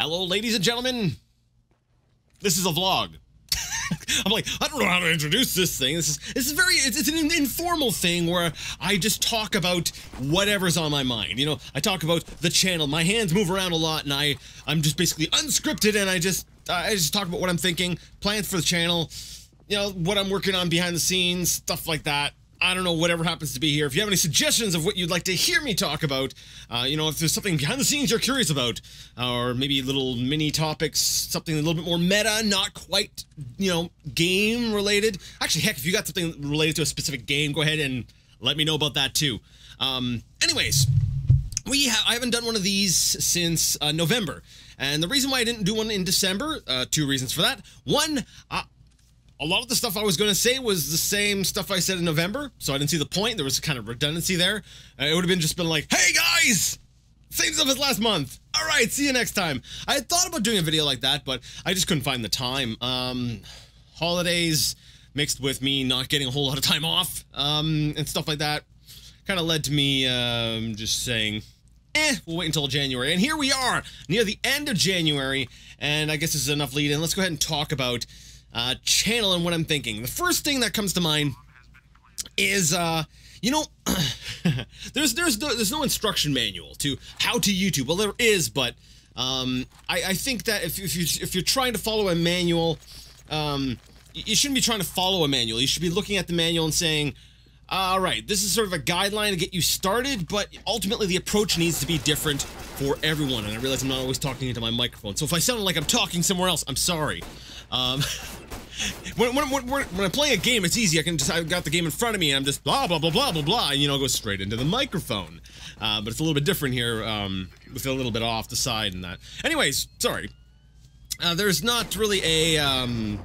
Hello, ladies and gentlemen. This is a vlog. I'm like, I don't know how to introduce this thing. This is very, it's an informal thing where I just talk about whatever's on my mind. You know, I talk about the channel. My hands move around a lot, and I'm just basically unscripted, and I just talk about what I'm thinking, plans for the channel, you know, what I'm working on behind the scenes, stuff like that. I don't know, whatever happens to be here. If you have any suggestions of what you'd like to hear me talk about, you know, if there's something behind the scenes you're curious about, or maybe little mini topics, something a little bit more meta, not quite, you know, game related. Actually, heck, if you got something related to a specific game, go ahead and let me know about that too. Anyways, I haven't done one of these since November, and the reason why I didn't do one in December, two reasons for that. One, a lot of the stuff I was going to say was the same stuff I said in November, so I didn't see the point. There was kind of redundancy there. It would have just been like, hey guys, same stuff as last month. All right, see you next time. I had thought about doing a video like that, but I just couldn't find the time. Holidays mixed with me not getting a whole lot of time off, and stuff like that kind of led to me just saying, we'll wait until January. And here we are, near the end of January, and I guess this is enough lead in. Let's go ahead and talk about channel and what I'm thinking. The first thing that comes to mind is, you know, there's no instruction manual to how to YouTube. Well, there is, but I think that if you're trying to follow a manual, you shouldn't be trying to follow a manual. You should be looking at the manual and saying, all right, this is sort of a guideline to get you started, but ultimately the approach needs to be different for everyone. And I realize I'm not always talking into my microphone, so if I sound like I'm talking somewhere else, I'm sorry. When I'm playing a game, it's easy. I've got the game in front of me, and I'm just blah, blah, blah, blah, blah, blah, and, you know, go straight into the microphone. But it's a little bit different here, with a little bit off the side and that. Anyways, sorry. There's not really a,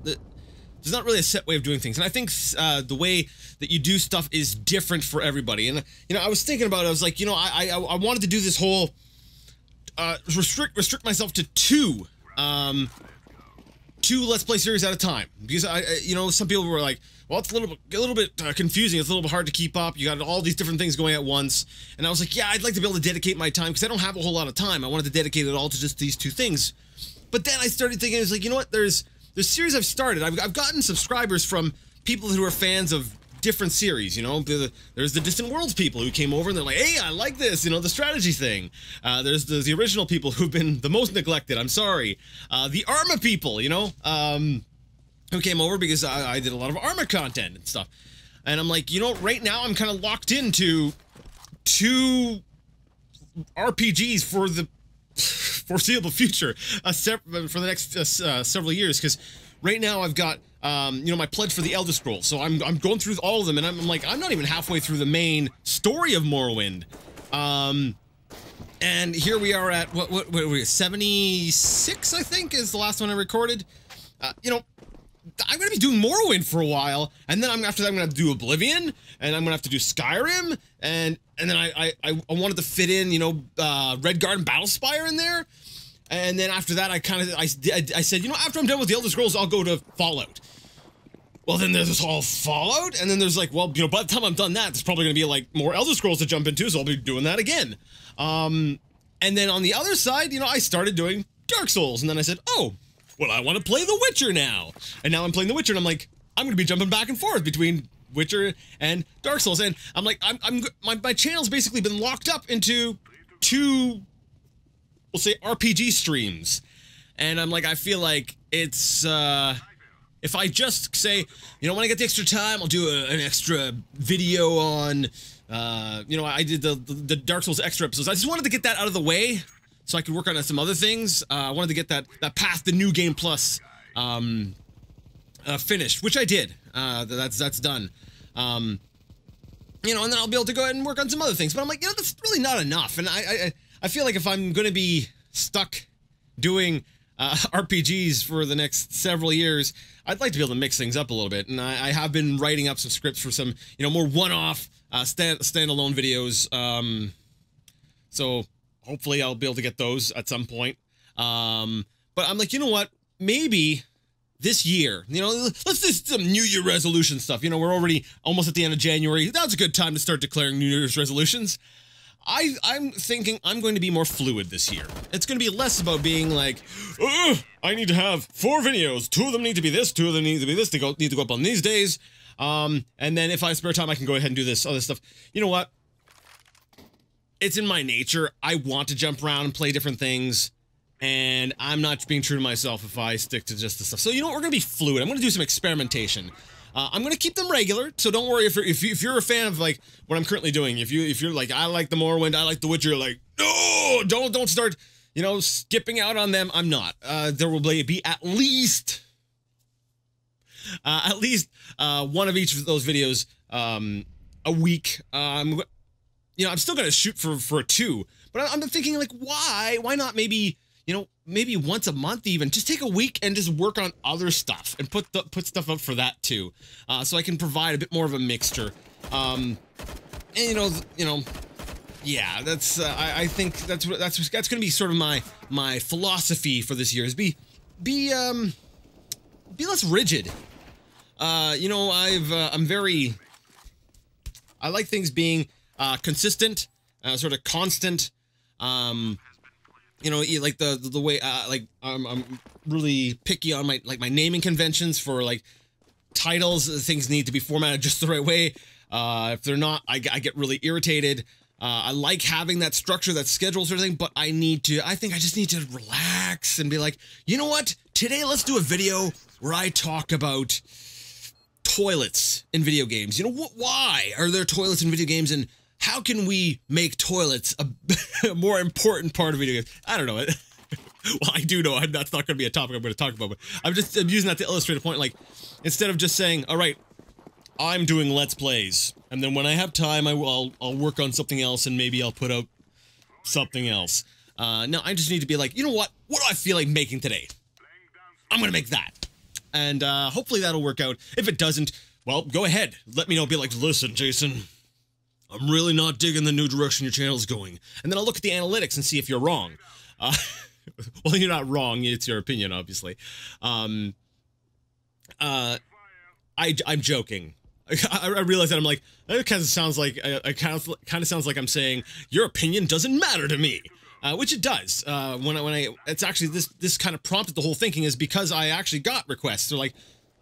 there's not really a set way of doing things, and I think the way that you do stuff is different for everybody. And, you know, I was thinking about it, I was like, you know, I wanted to do this whole, restrict myself to two Let's Play series at a time, because you know, some people were like, well, it's a little bit confusing, it's a little bit hard to keep up, you got all these different things going at once, and I was like, yeah, I'd like to be able to dedicate my time, because I don't have a whole lot of time. I wanted to dedicate it all to just these two things. But then I started thinking, I was like, you know what, there's series I've started, I've gotten subscribers from people who are fans of different series, you know. There's the Distant Worlds people who came over and they're like, hey, I like this, you know, the strategy thing. There's the original people who've been the most neglected, I'm sorry. The Arma people, you know, who came over because I did a lot of Arma content and stuff. And I'm like, you know, right now I'm kind of locked into two RPGs for the foreseeable future, for the next several years, because right now I've got, you know, my pledge for the Elder Scrolls, so I'm going through all of them, and I'm like, I'm not even halfway through the main story of Morrowind. And here we are at, what are we, 76, I think, is the last one I recorded. You know, I'm gonna be doing Morrowind for a while, and then after that I'm gonna have to do Oblivion, and I'm gonna have to do Skyrim, and then I wanted to fit in, you know, Redguard and Battlespire in there. And then after that, I said, you know, after I'm done with the Elder Scrolls, I'll go to Fallout. Well, then there's this whole Fallout, and then there's like, well, you know, by the time I'm done that, there's probably going to be like more Elder Scrolls to jump into, so I'll be doing that again. And then on the other side, you know, I started doing Dark Souls, and then I said, oh, well, I want to play The Witcher now. And now I'm playing The Witcher, and I'm like, I'm going to be jumping back and forth between Witcher and Dark Souls, and I'm like, my channel's basically been locked up into two, we'll say, RPG streams, and I'm like, I feel like it's, if I just say, you know, when I get the extra time, I'll do an extra video on, you know, I did the Dark Souls extra episodes. I just wanted to get that out of the way, so I could work on some other things. I wanted to get that past the New Game Plus, finished, which I did. That's done. You know, and then I'll be able to go ahead and work on some other things. But I'm like, you know, that's really not enough, and I feel like if I'm going to be stuck doing RPGs for the next several years, I'd like to be able to mix things up a little bit. And I have been writing up some scripts for some, you know, more one-off standalone videos. So hopefully I'll be able to get those at some point. But I'm like, you know what? Maybe this year, you know, let's do some New Year resolution stuff. You know, we're already almost at the end of January. That's a good time to start declaring New Year's resolutions. I'm thinking I'm going to be more fluid this year. It's going to be less about being like, ugh, I need to have 4 videos. 2 of them need to be this, 2 of them need to be this. They need to go up on these days. And then if I have spare time, I can go ahead and do this other stuff. You know what? It's in my nature. I want to jump around and play different things. And I'm not being true to myself if I stick to just the stuff. So you know what? We're going to be fluid. I'm going to do some experimentation. I'm going to keep them regular, so don't worry if you're a fan of like what I'm currently doing. If you're like, I like the Morrowind, I like The Witcher, like, no, don't start, you know, skipping out on them. I'm not. There will be at least one of each of those videos a week. You know, I'm still going to shoot for a 2, but I'm thinking like, why not maybe, you know, maybe once a month even, just take a week and just work on other stuff and put stuff up for that too. So I can provide a bit more of a mixture. And you know, yeah, that's, I think that's going to be sort of my philosophy for this year is be less rigid. You know, I like things being, consistent, sort of constant, you know, like the way, like I'm really picky on my naming conventions for like titles. Things need to be formatted just the right way. If they're not, I get really irritated. I like having that structure, that schedule sort of thing, but I think I just need to relax and be like, you know what? Today, let's do a video where I talk about toilets in video games. You know, why are there toilets in video games, and how can we make toilets a more important part of video games? I don't know. Well, I do know that's not going to be a topic I'm going to talk about, but I'm using that to illustrate a point. Like, instead of just saying, all right, I'm doing Let's Plays, and then when I have time, I'll work on something else, and maybe I'll put out something else. No, I just need to be like, you know what? What do I feel like making today? I'm going to make that. And hopefully that'll work out. If it doesn't, well, go ahead. Let me know. Be like, listen, Jason, I'm really not digging the new direction your channel's going. And then I'll look at the analytics and see if you're wrong. Well, you're not wrong. It's your opinion, obviously. I'm joking. I realize that I'm like, it kind of sounds like, sounds like I'm saying, your opinion doesn't matter to me. Which it does. It's actually, this kind of prompted the whole thinking is because I actually got requests. They're like,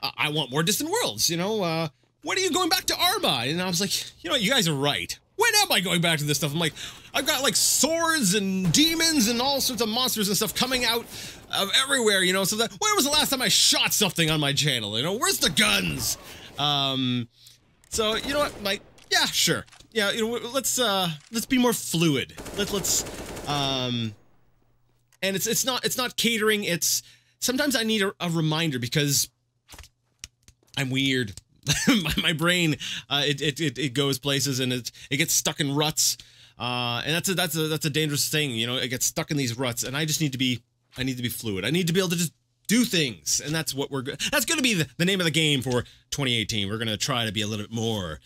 I want more Distant Worlds, you know, when are you going back to Arma? And I was like, you know what, you guys are right. When am I going back to this stuff? I'm like, I've got like swords and demons and all sorts of monsters and stuff coming out of everywhere, you know, so that, when was the last time I shot something on my channel, you know, where's the guns? So, you know what, like, yeah, sure. Yeah, you know, let's be more fluid. And it's not catering, sometimes I need a reminder because I'm weird. my brain, it goes places and it gets stuck in ruts. And that's a dangerous thing, you know, it gets stuck in these ruts, and I need to be fluid. I need to be able to just do things, and that's what that's going to be the name of the game for 2018. We're going to try to be a little bit more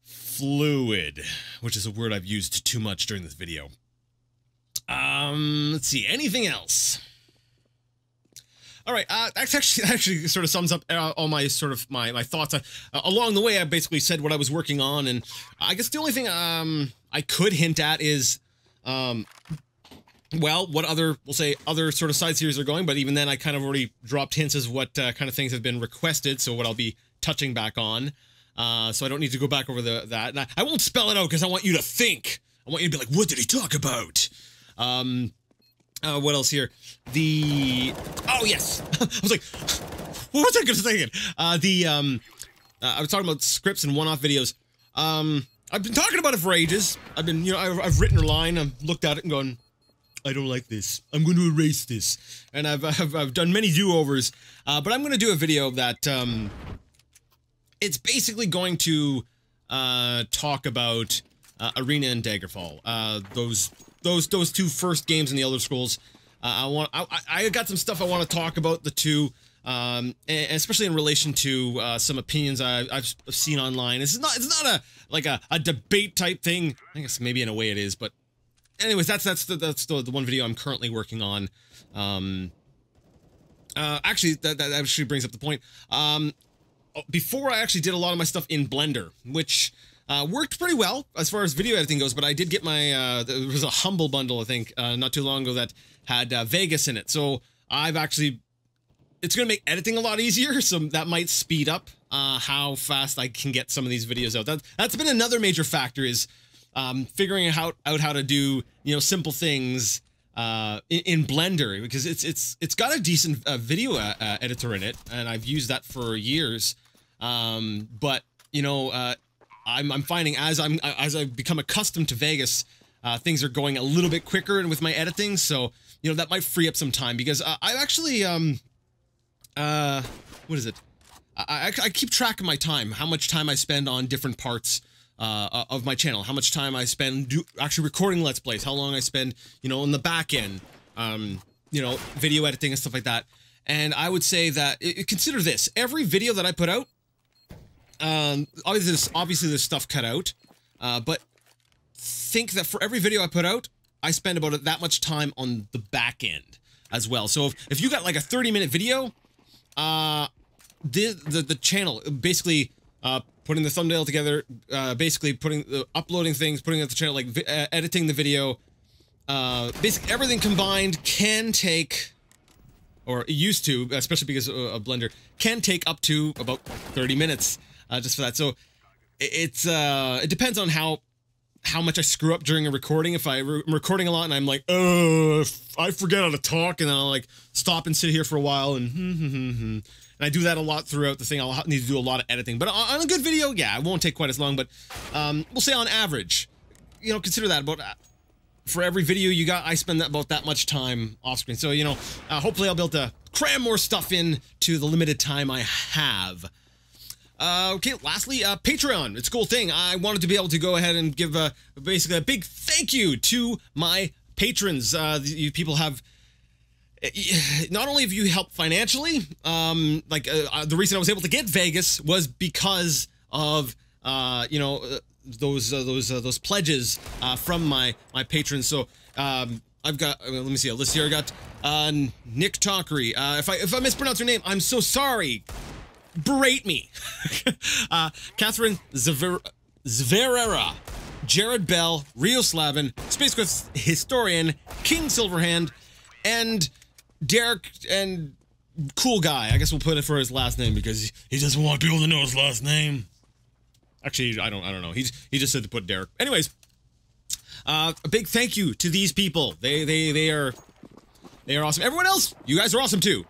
fluid, which is a word I've used too much during this video. Let's see, anything else? All right, that actually sort of sums up all my my thoughts. Along the way, I basically said what I was working on, and I guess the only thing I could hint at is, well, what other sort of side series are going, but even then I kind of already dropped hints as what kind of things have been requested, so what I'll be touching back on. So I don't need to go back over that. And I won't spell it out because I want you to think. I want you to be like, what did he talk about? What else here? Oh, yes. I was like, what was I going to say again? I was talking about scripts and one-off videos. I've been talking about it for ages. I've been, you know, I've written a line, I've looked at it and gone, I don't like this. I'm going to erase this. And I've done many do-overs. But I'm going to do a video that, it's basically going to talk about Arena and Daggerfall. Those two first games in the Elder Scrolls. I got some stuff I want to talk about the two, and especially in relation to some opinions I've seen online. It's not a debate type thing. I guess maybe in a way it is, but anyways, that's the one video I'm currently working on. Actually, that actually brings up the point. Before I actually did a lot of my stuff in Blender, which Worked pretty well as far as video editing goes, but I did get my, there was a Humble bundle, I think, not too long ago that had Vegas in it. So I've actually, it's going to make editing a lot easier, so that might speed up how fast I can get some of these videos out. That's been another major factor, is figuring out how to do, you know, simple things in Blender, because it's got a decent video editor in it, and I've used that for years. But you know, I'm finding as I become accustomed to Vegas, things are going a little bit quicker and with my editing, so you know that might free up some time, because I actually what is it? I keep track of my time, how much time I spend on different parts of my channel, how much time I spend actually recording Let's Plays, how long I spend, you know, on the back end, you know, video editing and stuff like that. And I would say that, consider this, every video that I put out, obviously there's stuff cut out, but think that for every video I put out, I spend about that much time on the back end as well. So if you got like a 30-minute video, the channel, basically, putting the thumbnail together, basically uploading things, putting it to the channel, like editing the video, basically everything combined can take, or it used to, especially because of Blender, can take up to about 30 minutes, just for that. So it depends on how much I screw up during a recording. If I'm recording a lot and I'm like, oh, I forget how to talk, and then I'll like stop and sit here for a while and and I do that a lot throughout the thing. I'll need to do a lot of editing. But on a good video, yeah, it won't take quite as long. But we'll say on average, you know, consider that about for every video you got, I spend about that much time off screen. So, you know, hopefully I'll be able to cram more stuff in to the limited time I have. Okay, lastly, Patreon. It's a cool thing. I wanted to be able to go ahead and give basically a big thank you to my patrons. You people have, not only have you helped financially, the reason I was able to get Vegas was because of, you know, those pledges from my patrons. So I've got, let me see a list here. I got Nick Talkery. If I mispronounce your name, I'm so sorry. Berate me. Catherine Zverera, Jared Bell, Rio Slavin, Space Quest Historian, King Silverhand, and Derek and Cool Guy. I guess we'll put it for his last name because he doesn't want people to know his last name. Actually, I don't know. He just said to put Derek. Anyways, a big thank you to these people. They are awesome. Everyone else, you guys are awesome too.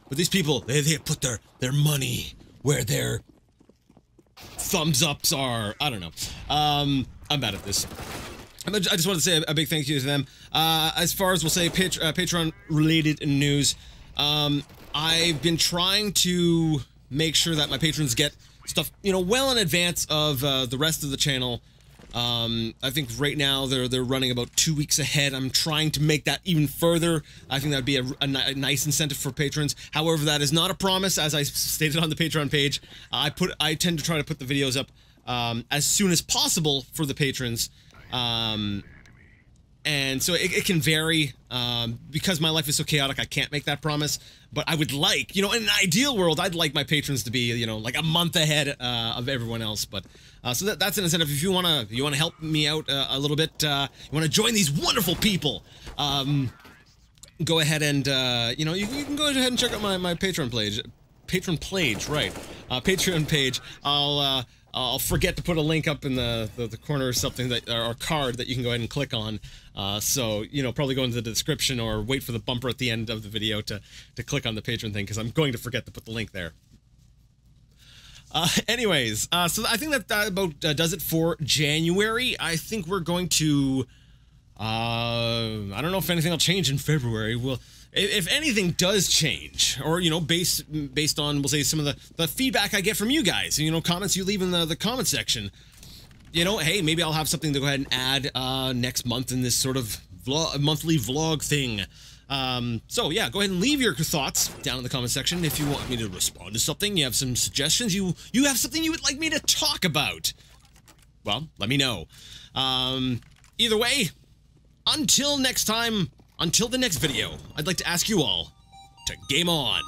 But these people, they put their money where their thumbs ups are. I don't know. I'm bad at this. I just want to say a big thank you to them. As far as we'll say Patreon related news, I've been trying to make sure that my patrons get stuff, you know, well in advance of the rest of the channel. I think right now they're running about 2 weeks ahead. I'm trying to make that even further. I think that'd be a nice incentive for patrons. However, that is not a promise, as I stated on the Patreon page. I tend to try to put the videos up as soon as possible for the patrons. And so it can vary, because my life is so chaotic, I can't make that promise, but I would like, you know, in an ideal world, I'd like my patrons to be, you know, like a month ahead, of everyone else, but, so that's an incentive. If you wanna help me out, a little bit, you wanna join these wonderful people, go ahead and, you know, you can go ahead and check out my Patreon page, right, Patreon page. I'll forget to put a link up in the corner or something, that or card that you can go ahead and click on. So, you know, probably go into the description or wait for the bumper at the end of the video to click on the Patreon thing, because I'm going to forget to put the link there. Anyways, so I think that about does it for January. I think we're going to, I don't know if anything will change in February. Well, if anything does change, or, you know, based on, we'll say, some of the feedback I get from you guys, you know, comments you leave in the comment section, you know, hey, maybe I'll have something to go ahead and add next month in this sort of monthly vlog thing. So yeah, go ahead and leave your thoughts down in the comment section. If you want me to respond to something, you have some suggestions, you have something you would like me to talk about, well, let me know. Either way, until next time, until the next video, I'd like to ask you all to game on.